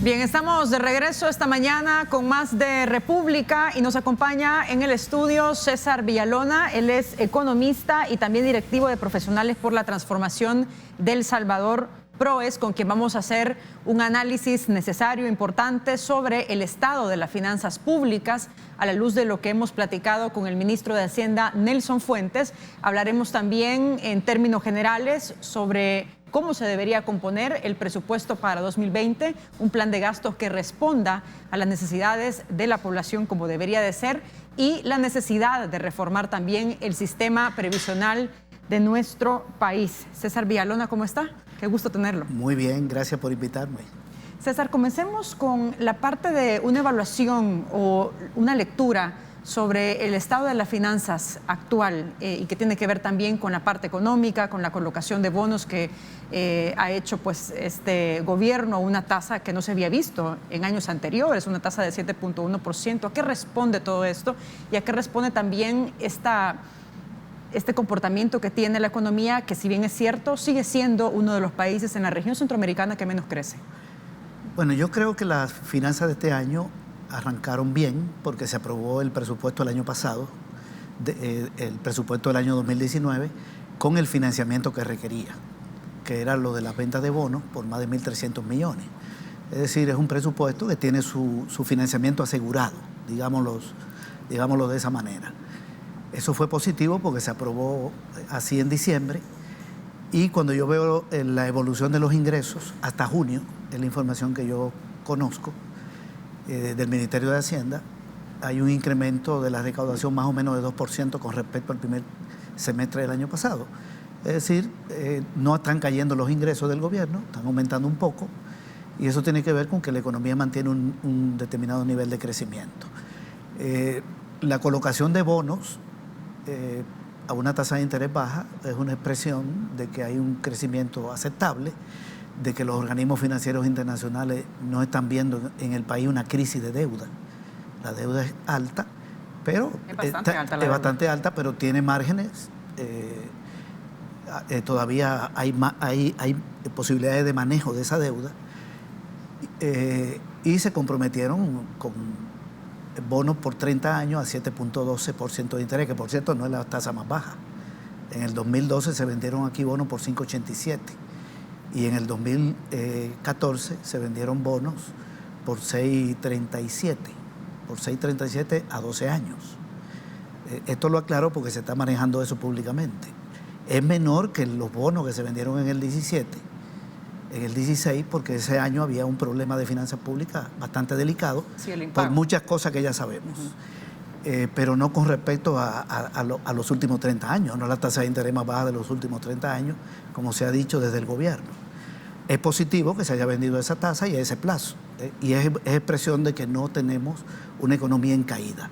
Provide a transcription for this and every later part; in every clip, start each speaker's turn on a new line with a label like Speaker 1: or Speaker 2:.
Speaker 1: Bien, estamos de regreso esta mañana con más de República y nos acompaña en el estudio César Villalona. Él es economista y también directivo de Profesionales por la Transformación del Salvador, PROES, con quien vamos a hacer un análisis necesario, importante, sobre el estado de las finanzas públicas a la luz de lo que hemos platicado con el ministro de Hacienda, Nelson Fuentes. Hablaremos también en términos generales sobre cómo se debería componer el presupuesto para 2020, un plan de gastos que responda a las necesidades de la población como debería de ser, y la necesidad de reformar también el sistema previsional de nuestro país. César Villalona, ¿cómo está? Qué gusto tenerlo.
Speaker 2: Muy bien, gracias por invitarme.
Speaker 1: César, comencemos con la parte de una evaluación o una lectura sobre el estado de las finanzas actual y que tiene que ver también con la parte económica, con la colocación de bonos que ha hecho pues este gobierno, una tasa que no se había visto en años anteriores, una tasa de 7.1%. ¿A qué responde todo esto? Y a qué responde también este comportamiento que tiene la economía, que si bien es cierto, sigue siendo uno de los países en la región centroamericana que menos crece?
Speaker 2: Bueno, yo creo que las finanzas de este año arrancaron bien porque se aprobó el presupuesto el año pasado, el presupuesto del año 2019, con el financiamiento que requería, que era lo de las ventas de bonos por más de 1.300 millones. Es decir, es un presupuesto que tiene su financiamiento asegurado, digámoslo de esa manera. Eso fue positivo porque se aprobó así en diciembre, y cuando yo veo la evolución de los ingresos hasta junio, es la información que yo conozco, del Ministerio de Hacienda, hay un incremento de la recaudación más o menos de 2% con respecto al primer semestre del año pasado. Es decir, no están cayendo los ingresos del gobierno, están aumentando un poco, y eso tiene que ver con que la economía mantiene un determinado nivel de crecimiento. La colocación de bonos a una tasa de interés baja es una expresión de que hay un crecimiento aceptable, de que los organismos financieros internacionales no están viendo en el país una crisis de deuda. La deuda es alta, pero
Speaker 1: es bastante alta,
Speaker 2: pero tiene márgenes. Todavía hay posibilidades de manejo de esa deuda, y se comprometieron con bonos por 30 años a 7.12% de interés, que por cierto no es la tasa más baja. En el 2012 se vendieron aquí bonos por 5.87. Y en el 2014 se vendieron bonos por 6.37 a 12 años. Esto lo aclaro porque se está manejando eso públicamente. Es menor que los bonos que se vendieron en el 17, en el 16, porque ese año había un problema de finanzas públicas bastante delicado, sí, por muchas cosas que ya sabemos. Pero no con respecto a los últimos 30 años, no la tasa de interés más baja de los últimos 30 años, como se ha dicho desde el gobierno. Es positivo que se haya vendido esa tasa y a ese plazo, y es expresión de que no tenemos una economía en caída.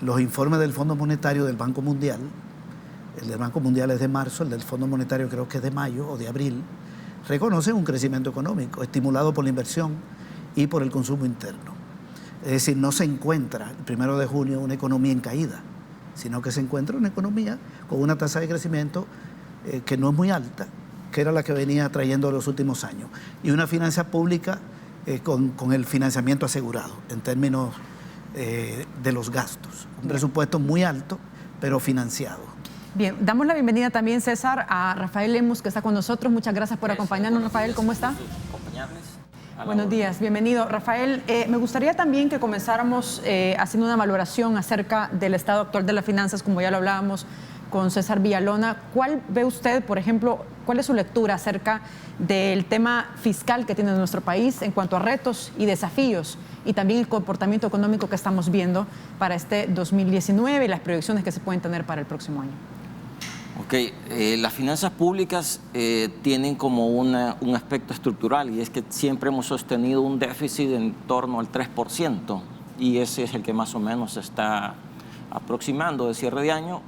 Speaker 2: Los informes del Fondo Monetario del Banco Mundial, el del Banco Mundial es de marzo, el del Fondo Monetario creo que es de mayo o de abril, reconocen un crecimiento económico estimulado por la inversión y por el consumo interno. Es decir, no se encuentra el 1 de junio una economía en caída, sino que se encuentra una economía con una tasa de crecimiento que no es muy alta, que era la que venía trayendo los últimos años, y una finanza pública con el financiamiento asegurado en términos de los gastos. Un presupuesto muy alto, pero financiado.
Speaker 1: Bien, damos la bienvenida también, César, a Rafael Lemus, que está con nosotros. Muchas gracias por acompañarnos, Rafael. ¿Cómo está? Buenos días, bienvenido. Rafael, me gustaría también que comenzáramos haciendo una valoración acerca del estado actual de las finanzas, como ya lo hablábamos con César Villalona. ¿Cuál ve usted, por ejemplo, cuál es su lectura acerca del tema fiscal que tiene nuestro país en cuanto a retos y desafíos, y también el comportamiento económico que estamos viendo para este 2019 y las proyecciones que se pueden tener para el próximo año?
Speaker 3: Ok, las finanzas públicas tienen como un aspecto estructural, y es que siempre hemos sostenido un déficit en torno al 3%, y ese es el que más o menos se está aproximando de cierre de año.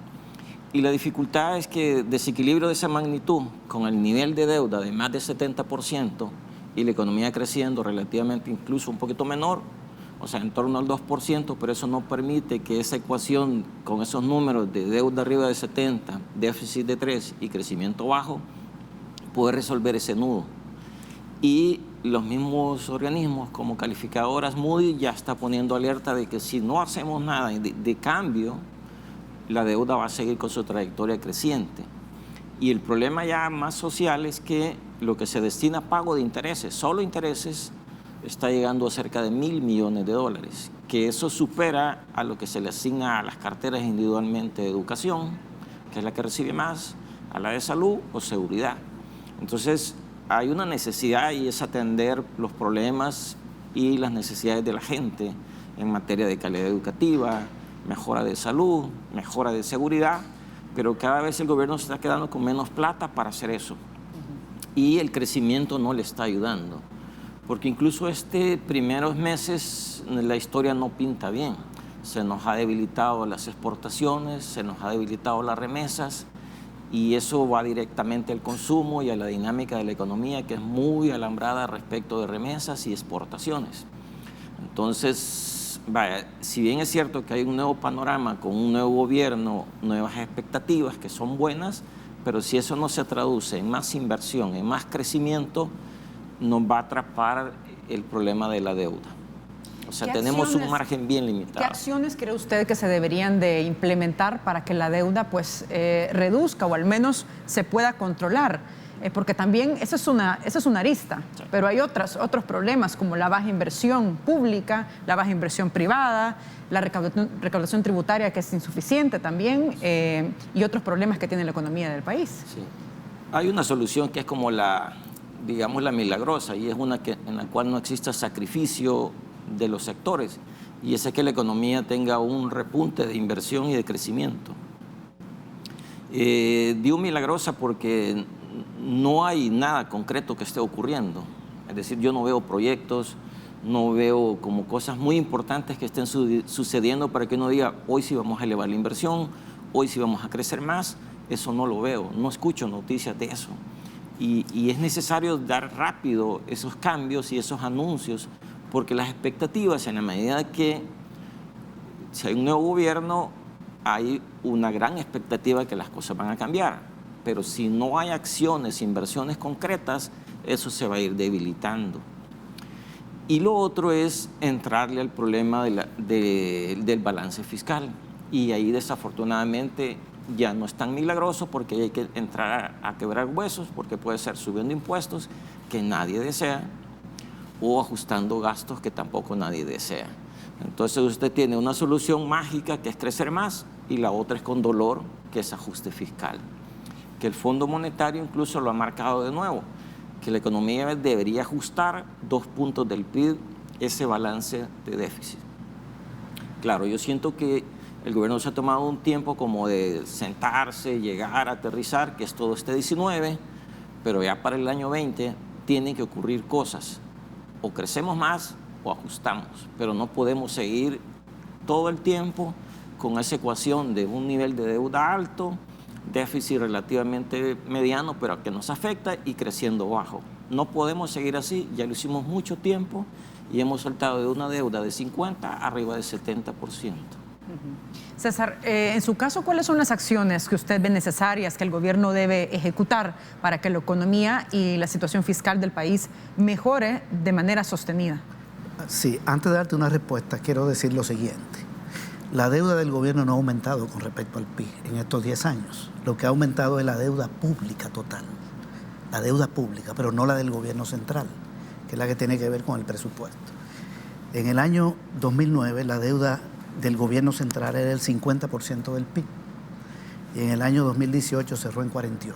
Speaker 3: Y la dificultad es que desequilibrio de esa magnitud, con el nivel de deuda de más de 70% y la economía creciendo relativamente incluso un poquito menor, o sea, en torno al 2%, pero eso no permite que esa ecuación con esos números de deuda arriba de 70, déficit de 3 y crecimiento bajo, pueda resolver ese nudo. Y los mismos organismos como calificadoras Moody ya está poniendo alerta de que si no hacemos nada de cambio, la deuda va a seguir con su trayectoria creciente. Y el problema ya más social es que lo que se destina a pago de intereses, solo intereses, está llegando a cerca de $1.000 millones, que eso supera a lo que se le asigna a las carteras individualmente de educación, que es la que recibe más, a la de salud o seguridad. Entonces, hay una necesidad y es atender los problemas y las necesidades de la gente en materia de calidad educativa, mejora de salud, mejora de seguridad, pero cada vez el gobierno se está quedando con menos plata para hacer eso. Y el crecimiento no le está ayudando, porque incluso primeros meses la historia no pinta bien. Se nos ha debilitado las exportaciones, se nos ha debilitado las remesas, y eso va directamente al consumo y a la dinámica de la economía, que es muy alambrada respecto de remesas y exportaciones. Entonces, vaya, si bien es cierto que hay un nuevo panorama con un nuevo gobierno, nuevas expectativas que son buenas, pero si eso no se traduce en más inversión, en más crecimiento, nos va a atrapar el problema de la deuda. O sea, tenemos un margen bien limitado.
Speaker 1: ¿Qué acciones cree usted que se deberían de implementar para que la deuda pues reduzca o al menos se pueda controlar? Porque también esa es una arista, sí, pero hay otros problemas como la baja inversión pública, la baja inversión privada, la recaudación tributaria que es insuficiente también, y otros problemas que tiene la economía del país.
Speaker 3: Sí. Hay una solución que es como digamos la milagrosa, y es una en la cual no exista sacrificio de los sectores, y es que la economía tenga un repunte de inversión y de crecimiento. Digo milagrosa porque no hay nada concreto que esté ocurriendo. Es decir, yo no veo proyectos, no veo como cosas muy importantes que estén sucediendo para que uno diga, hoy sí vamos a elevar la inversión, hoy sí vamos a crecer más. Eso no lo veo, no escucho noticias de eso. Y es necesario dar rápido esos cambios y esos anuncios, porque las expectativas, en la medida que si hay un nuevo gobierno, hay una gran expectativa de que las cosas van a cambiar. Pero si no hay acciones, inversiones concretas, eso se va a ir debilitando. Y lo otro es entrarle al problema del balance fiscal. Y ahí desafortunadamente ya no es tan milagroso, porque hay que entrar a quebrar huesos, porque puede ser subiendo impuestos que nadie desea, o ajustando gastos que tampoco nadie desea. Entonces usted tiene una solución mágica que es crecer más, y la otra es con dolor, que es ajuste fiscal, que el Fondo Monetario incluso lo ha marcado de nuevo, que la economía debería ajustar 2 puntos del PIB ese balance de déficit. Claro, yo siento que el gobierno se ha tomado un tiempo como de sentarse, llegar, aterrizar, que es todo este 19, pero ya para el año 20 tienen que ocurrir cosas. O crecemos más o ajustamos, pero no podemos seguir todo el tiempo con esa ecuación de un nivel de deuda alto, déficit relativamente mediano, pero que nos afecta, y creciendo bajo. No podemos seguir así, ya lo hicimos mucho tiempo y hemos saltado de una deuda de 50 arriba de 70%.
Speaker 1: César, en su caso, ¿cuáles son las acciones que usted ve necesarias que el gobierno debe ejecutar para que la economía y la situación fiscal del país mejore de manera sostenida?
Speaker 2: Sí, antes de darte una respuesta, quiero decir lo siguiente. La deuda del gobierno no ha aumentado con respecto al PIB en estos 10 años. Lo que ha aumentado es la deuda pública total. La deuda pública, pero no la del gobierno central, que es la que tiene que ver con el presupuesto. En el año 2009, la deuda del gobierno central era el 50% del PIB. Y en el año 2018 cerró en 48%.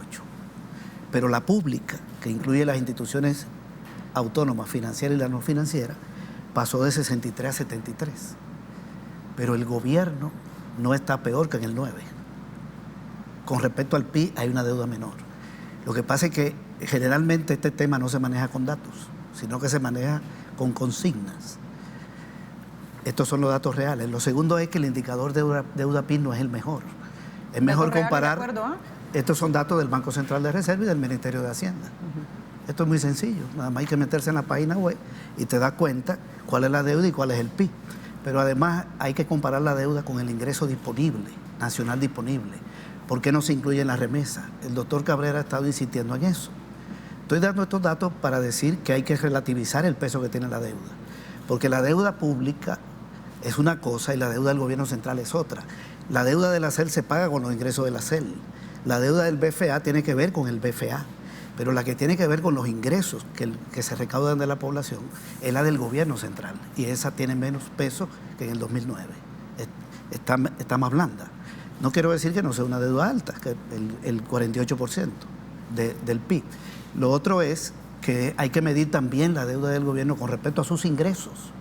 Speaker 2: Pero la pública, que incluye las instituciones autónomas, financieras y las no financieras, pasó de 63 a 73%. Pero el gobierno no está peor que en el 9. Con respecto al PIB hay una deuda menor. Lo que pasa es que generalmente este tema no se maneja con datos, sino que se maneja con consignas. Estos son los datos reales. Lo segundo es que el indicador de deuda PIB no es el mejor. Es mejor comparar.
Speaker 1: De acuerdo,
Speaker 2: Estos son datos del Banco Central de Reserva y del Ministerio de Hacienda. Esto es muy sencillo. Nada más hay que meterse en la página web y te das cuenta cuál es la deuda y cuál es el PIB. Pero además hay que comparar la deuda con el ingreso disponible, nacional disponible. ¿Por qué no se incluye en la remesa? El doctor Cabrera ha estado insistiendo en eso. Estoy dando estos datos para decir que hay que relativizar el peso que tiene la deuda, porque la deuda pública es una cosa y la deuda del gobierno central es otra. La deuda de la CEL se paga con los ingresos de la CEL. La deuda del BFA tiene que ver con el BFA, pero la que tiene que ver con los ingresos que se recaudan de la población es la del gobierno central, y esa tiene menos peso que en el 2009. Está más blanda. No quiero decir que no sea una deuda alta, que el 48% del PIB. Lo otro es que hay que medir también la deuda del gobierno con respecto a sus ingresos,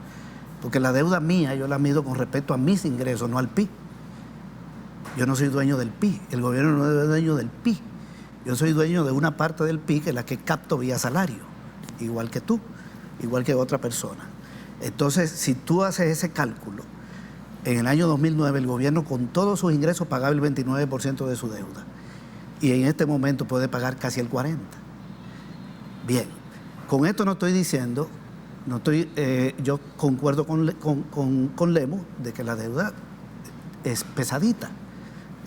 Speaker 2: porque la deuda mía yo la mido con respecto a mis ingresos, no al PIB. Yo no soy dueño del PIB, el gobierno no es dueño del PIB. Yo soy dueño de una parte del PIB que es la que capto vía salario, igual que tú, igual que otra persona. Entonces, si tú haces ese cálculo, en el año 2009 el gobierno con todos sus ingresos pagaba el 29% de su deuda, y en este momento puede pagar casi el 40%. Bien, con esto no estoy diciendo, yo concuerdo con Lemos de que la deuda es pesadita.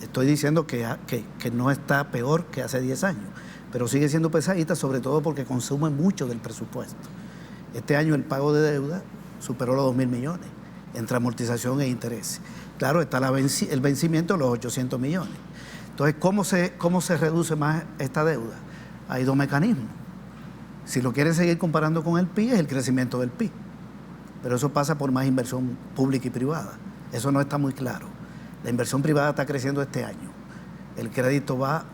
Speaker 2: Estoy diciendo que no está peor que hace 10 años, pero sigue siendo pesadita, sobre todo porque consume mucho del presupuesto. Este año el pago de deuda superó los 2.000 millones, entre amortización e intereses. Claro, está el vencimiento de los 800 millones. Entonces, ¿cómo se reduce más esta deuda? Hay dos mecanismos. Si lo quieren seguir comparando con el PIB, es el crecimiento del PIB. Pero eso pasa por más inversión pública y privada. Eso no está muy claro. La inversión privada está creciendo este año. El crédito va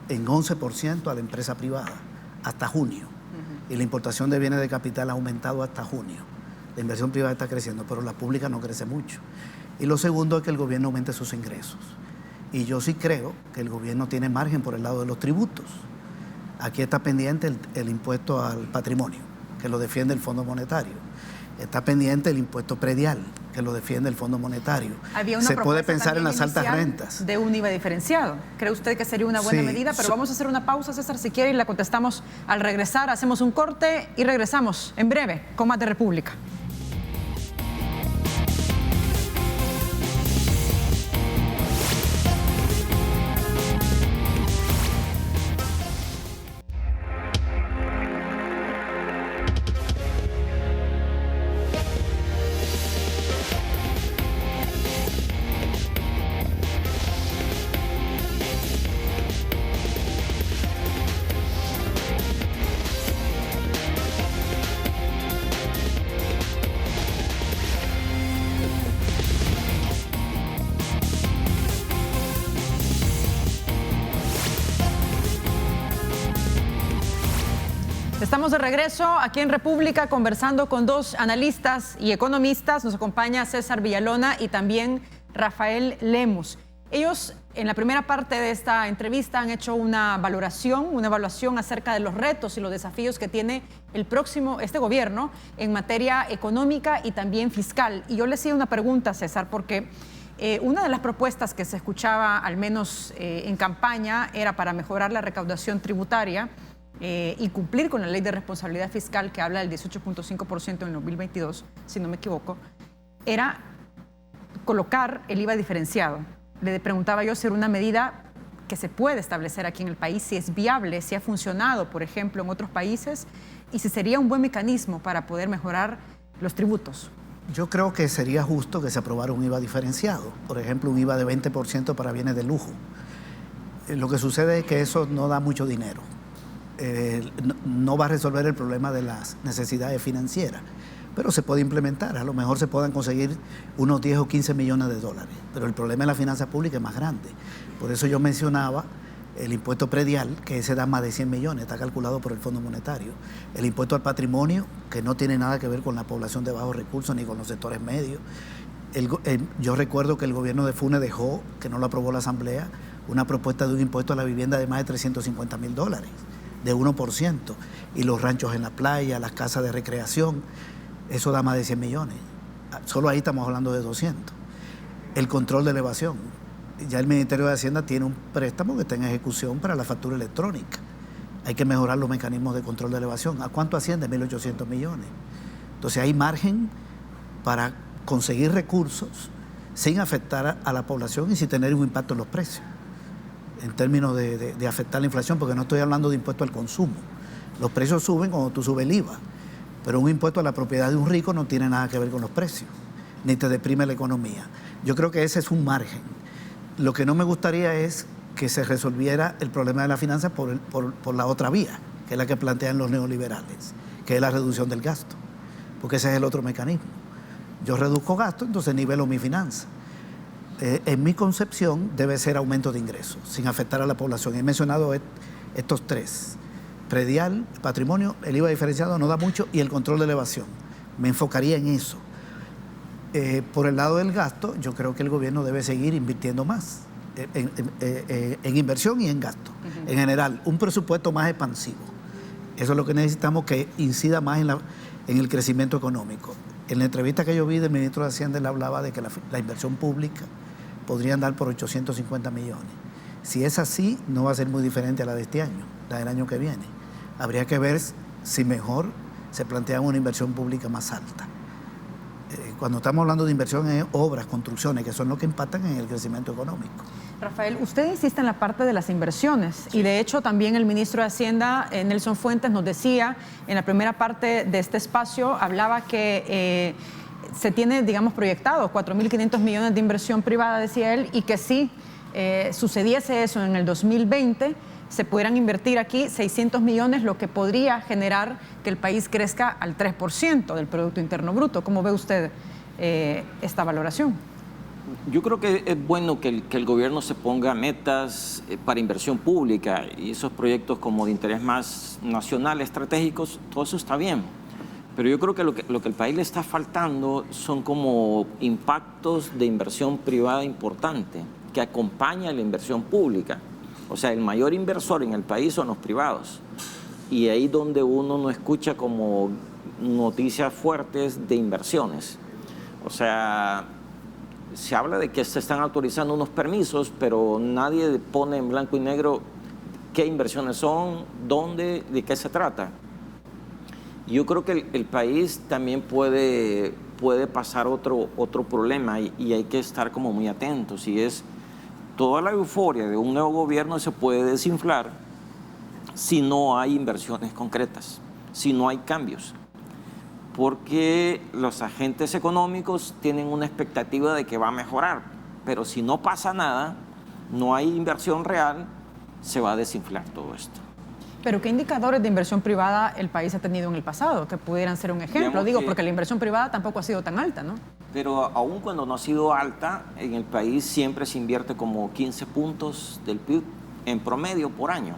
Speaker 2: en 11% a la empresa privada hasta junio. Y la importación de bienes de capital ha aumentado hasta junio. La inversión privada está creciendo, pero la pública no crece mucho. Y lo segundo es que el gobierno aumente sus ingresos. Y yo sí creo que el gobierno tiene margen por el lado de los tributos. Aquí está pendiente el impuesto al patrimonio, que lo defiende el Fondo Monetario. Está pendiente el impuesto predial, que lo defiende el Fondo Monetario. Se puede pensar en las altas rentas.
Speaker 1: De un IVA diferenciado. ¿Cree usted que sería una buena medida? Pero vamos a hacer una pausa, César, si quiere, y la contestamos al regresar. Hacemos un corte y regresamos en breve con más de República. Estamos de regreso aquí en República conversando con dos analistas y economistas. Nos acompaña César Villalona y también Rafael Lemus. Ellos en la primera parte de esta entrevista han hecho una evaluación acerca de los retos y los desafíos que tiene este gobierno en materia económica y también fiscal. Y yo les hacía una pregunta, César, porque una de las propuestas que se escuchaba, al menos en campaña, era para mejorar la recaudación tributaria y cumplir con la ley de responsabilidad fiscal que habla del 18.5% en 2022, si no me equivoco, era colocar el IVA diferenciado. Le preguntaba yo si era una medida que se puede establecer aquí en el país, si es viable, si ha funcionado, por ejemplo, en otros países, y si sería un buen mecanismo para poder mejorar los tributos.
Speaker 2: Yo creo que sería justo que se aprobara un IVA diferenciado, por ejemplo, un IVA de 20% para bienes de lujo. Lo que sucede es que eso no da mucho dinero. No va a resolver el problema de las necesidades financieras, pero se puede implementar. A lo mejor se puedan conseguir unos 10 o 15 millones de dólares, pero el problema de la finanza pública es más grande. Por eso yo mencionaba el impuesto predial, que ese da más de 100 millones, está calculado por el Fondo Monetario. El impuesto al patrimonio, que no tiene nada que ver con la población de bajos recursos ni con los sectores medios. Yo recuerdo que el gobierno de Funes dejó, que no lo aprobó la Asamblea, una propuesta de un impuesto a la vivienda de más de $350,000, de 1%, y los ranchos en la playa, las casas de recreación, eso da más de 100 millones. Solo ahí estamos hablando de 200. El control de elevación. Ya el Ministerio de Hacienda tiene un préstamo que está en ejecución para la factura electrónica. Hay que mejorar los mecanismos de control de elevación. ¿A cuánto asciende? 1.800 millones. Entonces hay margen para conseguir recursos sin afectar a la población y sin tener un impacto en los precios, en términos de afectar la inflación, porque no estoy hablando de impuesto al consumo, Los precios suben cuando tú subes el IVA, pero un impuesto a la propiedad de un rico no tiene nada que ver con los precios, ni te deprime la economía. Yo creo que ese es un margen. Lo que no me gustaría es que se resolviera el problema de la finanza por la otra vía, que es la que plantean los neoliberales, que es la reducción del gasto, porque ese es el otro mecanismo. Yo reduzco gasto, entonces nivelo mi finanza. En mi concepción debe ser aumento de ingresos, sin afectar a la población. He mencionado estos tres: predial, patrimonio, el IVA diferenciado no da mucho y el control de la evasión. Me enfocaría en eso. Por el lado del gasto, yo creo que el gobierno debe seguir invirtiendo más en inversión y en gasto. En general, un presupuesto más expansivo. Eso es lo que necesitamos, que incida más en el crecimiento económico. En la entrevista que yo vi del ministro de Hacienda, él hablaba de que la inversión pública podría andar por 850 millones. Si es así, no va a ser muy diferente a la de este año, la del año que viene. Habría que ver si mejor se plantea una inversión pública más alta. Cuando estamos hablando de inversión en obras, construcciones, que son lo que impactan en el crecimiento económico.
Speaker 1: Rafael, usted insiste en la parte de las inversiones, y de hecho también el ministro de Hacienda, Nelson Fuentes, nos decía en la primera parte de este espacio, hablaba que se tiene, digamos, proyectado 4.500 millones de inversión privada, decía él, y que si sucediese eso en el 2020, se pudieran invertir aquí 600 millones, lo que podría generar que el país crezca al 3% del Producto Interno Bruto. ¿Cómo ve usted esta valoración?
Speaker 3: Yo creo que es bueno que el gobierno se ponga metas para inversión pública, y esos proyectos como de interés más nacional, estratégicos, todo eso está bien. Pero yo creo que lo que el país le está faltando son como impactos de inversión privada importante que acompaña a la inversión pública. O sea, el mayor inversor en el país son los privados. Y ahí donde uno no escucha como noticias fuertes de inversiones. O sea, se habla de que se están autorizando unos permisos, pero nadie pone en blanco y negro qué inversiones son, dónde, de qué se trata. Yo creo que el país también puede pasar otro problema, y hay que estar como muy atentos, y es toda la euforia de un nuevo gobierno se puede desinflar si no hay inversiones concretas, si no hay cambios. Porque los agentes económicos tienen una expectativa de que va a mejorar, pero si no pasa nada, no hay inversión real, se va a desinflar todo esto.
Speaker 1: Pero ¿qué indicadores de inversión privada el país ha tenido en el pasado que pudieran ser un ejemplo? Digo, porque la inversión privada tampoco ha sido tan alta, ¿no?
Speaker 3: Pero aún cuando no ha sido alta, en el país siempre se invierte como 15 puntos del PIB en promedio por año.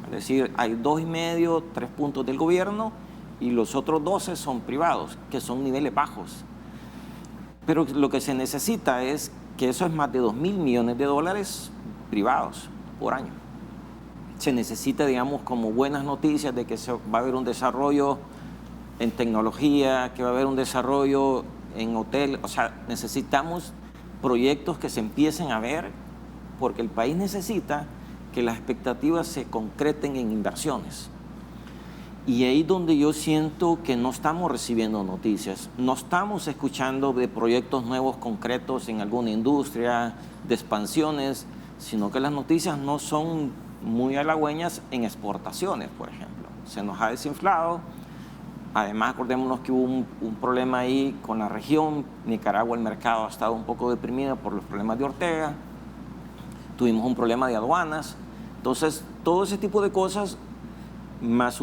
Speaker 3: Es decir, hay 2,5, 3 puntos del gobierno y los otros 12 son privados, que son niveles bajos. Pero lo que se necesita es que eso es más de 2.000 millones de dólares privados por año. Se necesita, digamos, como buenas noticias de que va a haber un desarrollo en tecnología, que va a haber un desarrollo en hotel. O sea, necesitamos proyectos que se empiecen a ver, porque el país necesita que las expectativas se concreten en inversiones. Y ahí donde yo siento que no estamos recibiendo noticias, no estamos escuchando de proyectos nuevos concretos en alguna industria, de expansiones, sino que las noticias no son muy halagüeñas en exportaciones, por ejemplo. Se nos ha desinflado. Además, acordémonos que hubo un problema ahí con la región. Nicaragua, el mercado ha estado un poco deprimido por los problemas de Ortega. Tuvimos un problema de aduanas. Entonces, todo ese tipo de cosas, más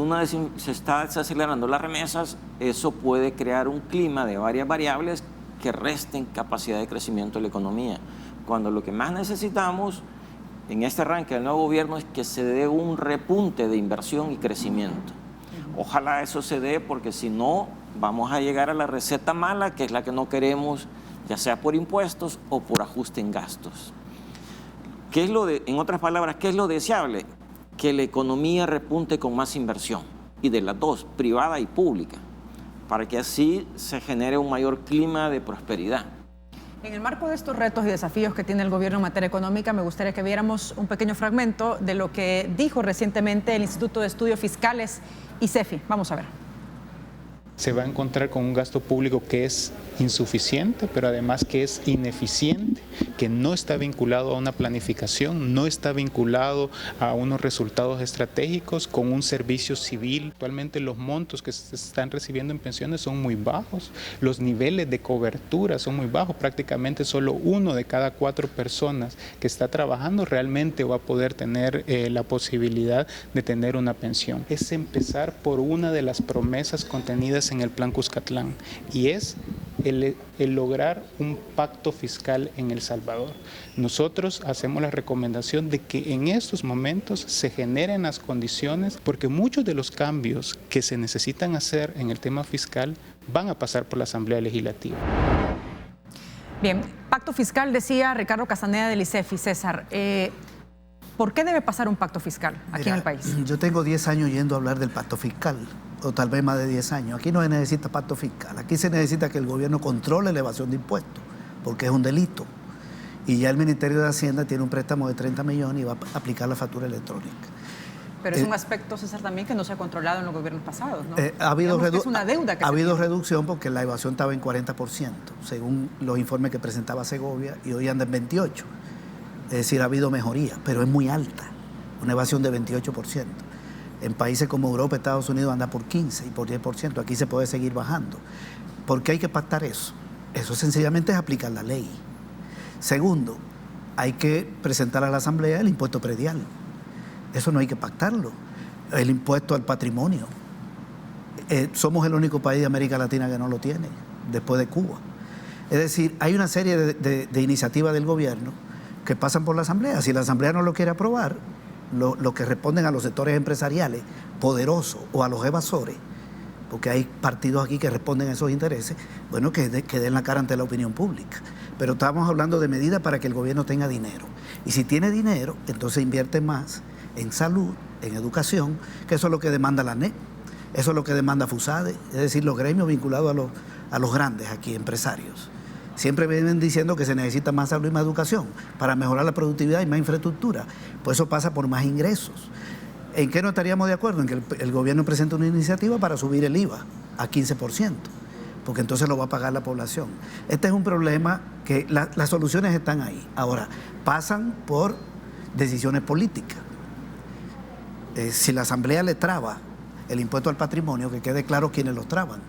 Speaker 3: se está desacelerando las remesas, eso puede crear un clima de varias variables que resten capacidad de crecimiento de la economía. Cuando lo que más necesitamos en este arranque del nuevo gobierno es que se dé un repunte de inversión y crecimiento. Ojalá eso se dé, porque si no, vamos a llegar a la receta mala, que es la que no queremos, ya sea por impuestos o por ajuste en gastos. En otras palabras, ¿qué es lo deseable? Que la economía repunte con más inversión, y de las dos, privada y pública, para que así se genere un mayor clima de prosperidad.
Speaker 1: En el marco de estos retos y desafíos que tiene el gobierno en materia económica, me gustaría que viéramos un pequeño fragmento de lo que dijo recientemente el Instituto de Estudios Fiscales, ICEFI. Vamos a ver.
Speaker 4: se va a encontrar con un gasto público que es insuficiente, pero además que es ineficiente, que no está vinculado a una planificación, no está vinculado a unos resultados estratégicos con un servicio civil. Actualmente los montos que se están recibiendo en pensiones son muy bajos, los niveles de cobertura son muy bajos, prácticamente solo 1 de cada 4 personas que está trabajando realmente va a poder tener la posibilidad de tener una pensión. Es empezar por una de las promesas contenidas en el Plan Cuscatlán, y es el lograr un pacto fiscal en El Salvador. Nosotros hacemos la recomendación de que en estos momentos se generen las condiciones, porque muchos de los cambios que se necesitan hacer en el tema fiscal van a pasar por la Asamblea Legislativa.
Speaker 1: Bien, pacto fiscal, decía Ricardo Castaneda del ICEFI. César, ¿por qué debe pasar un pacto fiscal aquí en el país?
Speaker 2: Yo tengo 10 años yendo a hablar del pacto fiscal, o tal vez más de 10 años. Aquí no se necesita pacto fiscal, aquí se necesita que el gobierno controle la evasión de impuestos, porque es un delito. Y ya el Ministerio de Hacienda tiene un préstamo de 30 millones y va a aplicar la factura electrónica.
Speaker 1: Pero es un aspecto, César, también que no se ha controlado en los gobiernos pasados, ¿no?
Speaker 2: Ha habido
Speaker 1: reducción
Speaker 2: porque la evasión estaba en 40%, según los informes que presentaba Segovia, y hoy anda en 28%. Es decir, ha habido mejoría, pero es muy alta, una evasión de 28%. En países como Europa, Estados Unidos anda por 15% y por 10%. Aquí se puede seguir bajando. ¿Por qué hay que pactar eso? Eso sencillamente es aplicar la ley. Segundo, hay que presentar a la Asamblea el impuesto predial. Eso no hay que pactarlo. El impuesto al patrimonio. Somos el único país de América Latina que no lo tiene, después de Cuba. Es decir, hay una serie de iniciativas del gobierno que pasan por la Asamblea. Si la Asamblea no lo quiere aprobar, lo que responden a los sectores empresariales poderosos o a los evasores, porque hay partidos aquí que responden a esos intereses, bueno, que den la cara ante la opinión pública. Pero estamos hablando de medidas para que el gobierno tenga dinero. Y si tiene dinero, entonces invierte más en salud, en educación, que eso es lo que demanda la ANEP, eso es lo que demanda FUSADE, es decir, los gremios vinculados a los grandes aquí, empresarios. Siempre vienen diciendo que se necesita más salud y más educación para mejorar la productividad y más infraestructura. Pues eso pasa por más ingresos. ¿En qué no estaríamos de acuerdo? En que el gobierno presente una iniciativa para subir el IVA a 15%, porque entonces lo va a pagar la población. Este es un problema que las soluciones están ahí. Ahora, pasan por decisiones políticas. Si la Asamblea le traba el impuesto al patrimonio, que quede claro quiénes los traban.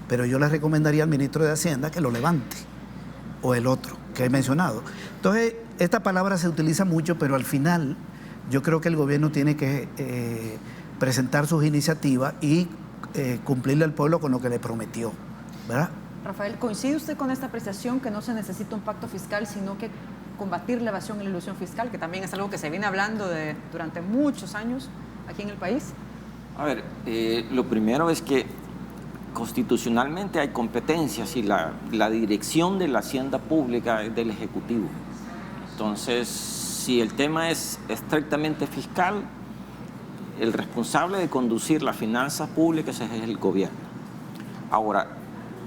Speaker 2: Pero yo le recomendaría al ministro de Hacienda que lo levante, o el otro que he mencionado. Entonces, esta palabra se utiliza mucho, pero al final yo creo que el gobierno tiene que presentar sus iniciativas y cumplirle al pueblo con lo que le prometió, ¿verdad?
Speaker 1: Rafael, ¿coincide usted con esta apreciación que no se necesita un pacto fiscal, sino que combatir la evasión y la ilusión fiscal, que también es algo que se viene hablando durante muchos años aquí en el país?
Speaker 3: A ver, lo primero es que constitucionalmente hay competencias y la dirección de la hacienda pública es del Ejecutivo. Entonces, si el tema es estrictamente fiscal, el responsable de conducir las finanzas públicas es el gobierno. Ahora,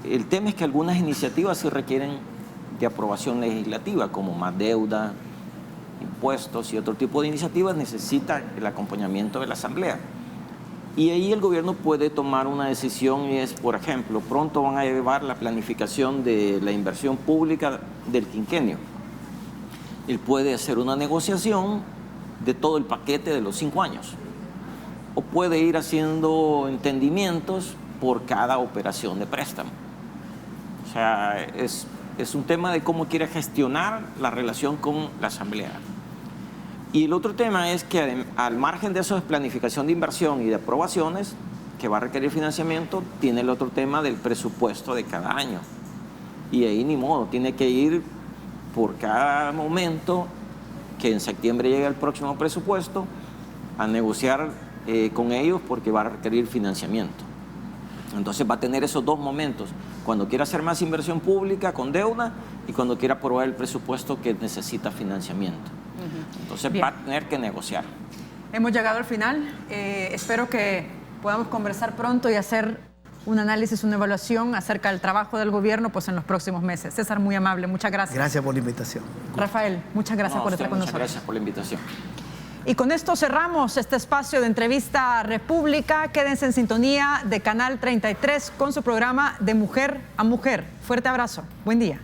Speaker 3: el tema es que algunas iniciativas sí requieren de aprobación legislativa, como más deuda, impuestos y otro tipo de iniciativas, necesita el acompañamiento de la Asamblea. Y ahí el gobierno puede tomar una decisión y es, por ejemplo, pronto van a llevar la planificación de la inversión pública del quinquenio. Él puede hacer una negociación de todo el paquete de los 5 años. O puede ir haciendo entendimientos por cada operación de préstamo. O sea, es un tema de cómo quiere gestionar la relación con la Asamblea. Y el otro tema es que al margen de eso de planificación de inversión y de aprobaciones, que va a requerir financiamiento, tiene el otro tema del presupuesto de cada año. Y ahí ni modo, tiene que ir por cada momento que en septiembre llegue el próximo presupuesto a negociar con ellos porque va a requerir financiamiento. Entonces va a tener esos dos momentos, cuando quiera hacer más inversión pública con deuda y cuando quiera aprobar el presupuesto que necesita financiamiento. Entonces va a tener que negociar.
Speaker 1: Hemos llegado al final. Espero que podamos conversar pronto y hacer un análisis, una evaluación acerca del trabajo del gobierno pues en los próximos meses. César, muy amable, muchas gracias.
Speaker 2: Gracias por la invitación.
Speaker 1: Rafael, muchas gracias por estar con nosotros.
Speaker 3: Muchas gracias por la invitación.
Speaker 1: Y con esto cerramos este espacio de Entrevista República. Quédense en sintonía de Canal 33 con su programa De Mujer a Mujer. Fuerte abrazo. Buen día.